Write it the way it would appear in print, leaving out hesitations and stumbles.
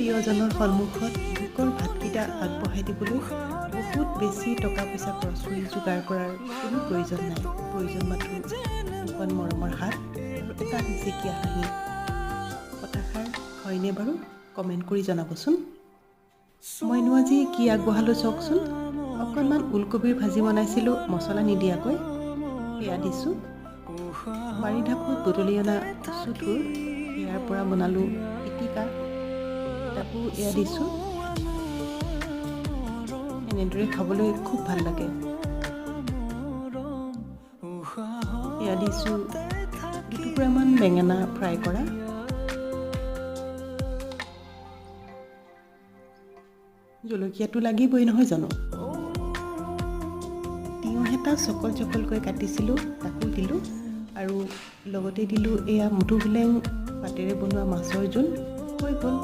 প্ৰিয়জনৰ সন্মুখত ভোকৰ ভাতকেইটা আগবঢ়াই দিবলৈ বহুত বেছি টকা পইচা খৰচ কৰি যোগাৰ কৰাৰ কোনো প্ৰয়োজন নাই। প্ৰয়োজন মাথো দুখন মৰমৰ হাত আৰু এটা নিচিকীয়া হাঁহি। কথাষাৰ হয়নে বাৰু? কমেণ্ট কৰি জনাবচোন। মইনো আজি কি আগবঢ়ালোঁ চাওকচোন। অকণমান ওলকবিৰ ভাজি বনাইছিলোঁ মছলা নিদিয়াকৈ, সেয়া দিছোঁ। বাৰিধাপত বুটলি অনা কচুথোৰ, ইয়াৰ পৰা বনালোঁ পিটিকা, তাকো এয়া দিছোঁ। এনেদৰে খাবলৈ খুব ভাল লাগে। এয়া দিছোঁ দুটুকুৰামান বেঙেনা ফ্ৰাই কৰা। জলকীয়াটো লাগিবই নহয় জানো। তিয়ঁহ এটা চকল চকলকৈ কাটিছিলোঁ, তাকো দিলোঁ আৰু লগতে দিলোঁ এয়া মধুসোলেং পাতেৰে বনোৱা মাছৰ জোল। হৈ গ'ল।